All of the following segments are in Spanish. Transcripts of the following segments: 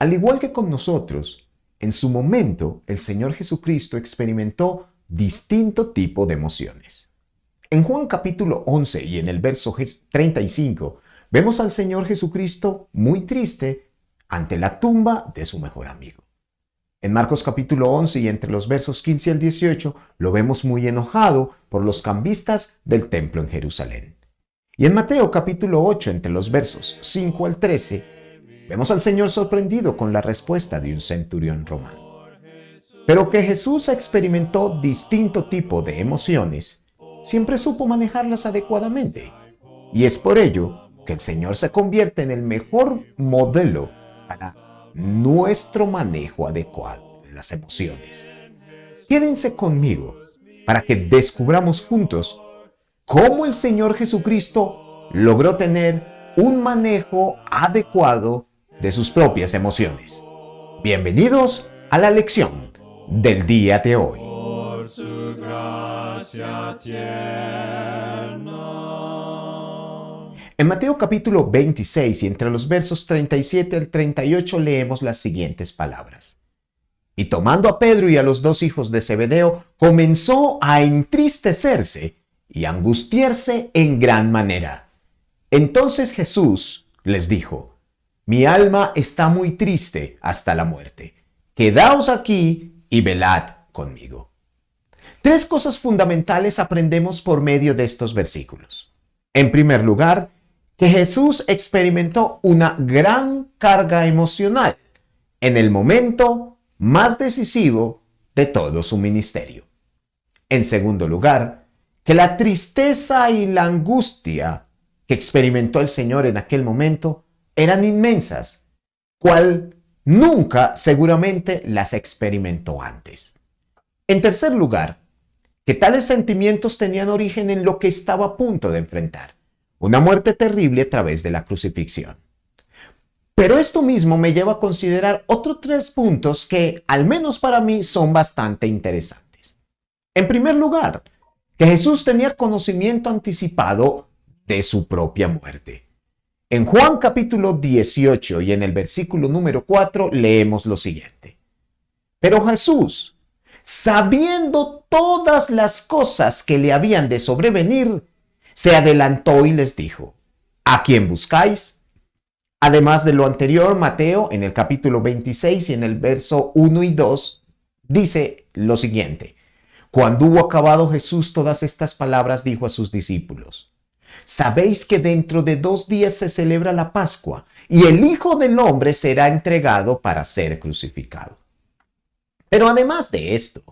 Al igual que con nosotros, en su momento el Señor Jesucristo experimentó distinto tipo de emociones. En Juan capítulo 11 y en el verso 35, vemos al Señor Jesucristo muy triste ante la tumba de su mejor amigo. En Marcos capítulo 11 y entre los versos 15 al 18, lo vemos muy enojado por los cambistas del templo en Jerusalén. Y en Mateo capítulo 8, entre los versos 5 al 13, vemos al Señor sorprendido con la respuesta de un centurión romano. Pero que Jesús experimentó distinto tipo de emociones, siempre supo manejarlas adecuadamente. Y es por ello que el Señor se convierte en el mejor modelo para nuestro manejo adecuado de las emociones. Quédense conmigo para que descubramos juntos cómo el Señor Jesucristo logró tener un manejo adecuado de sus propias emociones. Bienvenidos a la lección del día de hoy. Por su gracia tierna. En Mateo capítulo 26 y entre los versos 37 al 38 leemos las siguientes palabras. Y tomando a Pedro y a los dos hijos de Zebedeo, comenzó a entristecerse y angustiarse en gran manera. Entonces Jesús les dijo: Mi alma está muy triste hasta la muerte. Quedaos aquí y velad conmigo. Tres cosas fundamentales aprendemos por medio de estos versículos. En primer lugar, que Jesús experimentó una gran carga emocional en el momento más decisivo de todo su ministerio. En segundo lugar, que la tristeza y la angustia que experimentó el Señor en aquel momento eran inmensas, cual nunca seguramente las experimentó antes. En tercer lugar, que tales sentimientos tenían origen en lo que estaba a punto de enfrentar, una muerte terrible a través de la crucifixión. Pero esto mismo me lleva a considerar otros tres puntos que, al menos para mí, son bastante interesantes. En primer lugar, que Jesús tenía conocimiento anticipado de su propia muerte. En Juan capítulo 18 y en el versículo número 4 leemos lo siguiente. Pero Jesús, sabiendo todas las cosas que le habían de sobrevenir, se adelantó y les dijo: ¿A quién buscáis? Además de lo anterior, Mateo en el capítulo 26 y en el verso 1 y 2 dice lo siguiente. Cuando hubo acabado Jesús todas estas palabras, dijo a sus discípulos: Sabéis que dentro de 2 días se celebra la Pascua y el Hijo del Hombre será entregado para ser crucificado. Pero además de esto,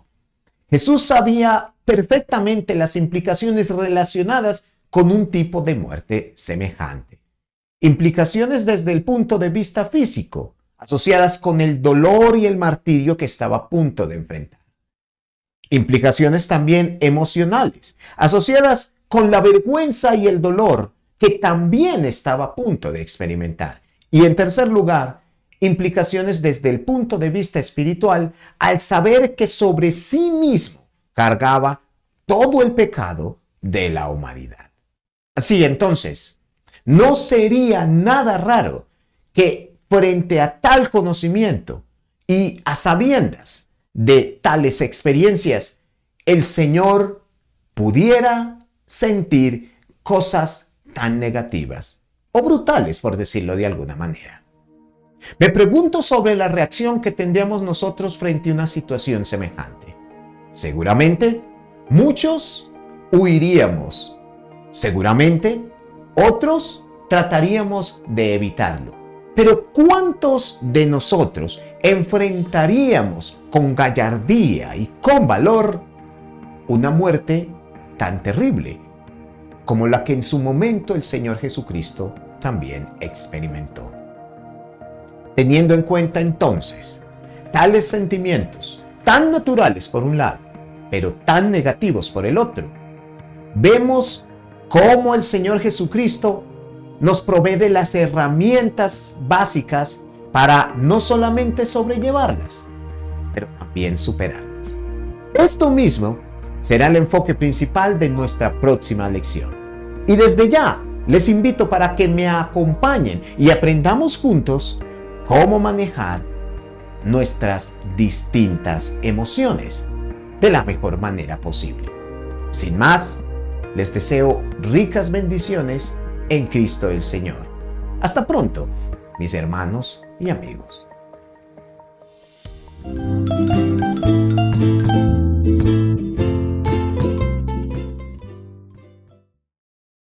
Jesús sabía perfectamente las implicaciones relacionadas con un tipo de muerte semejante. Implicaciones desde el punto de vista físico, asociadas con el dolor y el martirio que estaba a punto de enfrentar. Implicaciones también emocionales, asociadas con la vergüenza y el dolor que también estaba a punto de experimentar. Y en tercer lugar, implicaciones desde el punto de vista espiritual al saber que sobre sí mismo cargaba todo el pecado de la humanidad. Así entonces, no sería nada raro que frente a tal conocimiento y a sabiendas de tales experiencias, el Señor pudiera sentir cosas tan negativas o brutales, por decirlo de alguna manera. Me pregunto sobre la reacción que tendríamos nosotros frente a una situación semejante. Seguramente, muchos huiríamos. Seguramente, otros trataríamos de evitarlo. Pero ¿cuántos de nosotros enfrentaríamos con gallardía y con valor una muerte tan terrible como la que en su momento el Señor Jesucristo también experimentó? Teniendo en cuenta entonces tales sentimientos tan naturales por un lado, pero tan negativos por el otro, vemos cómo el Señor Jesucristo nos provee de las herramientas básicas para no solamente sobrellevarlas, pero también superarlas. Esto mismo será el enfoque principal de nuestra próxima lección. Y desde ya les invito para que me acompañen y aprendamos juntos cómo manejar nuestras distintas emociones de la mejor manera posible. Sin más, les deseo ricas bendiciones en Cristo el Señor. Hasta pronto, mis hermanos y amigos.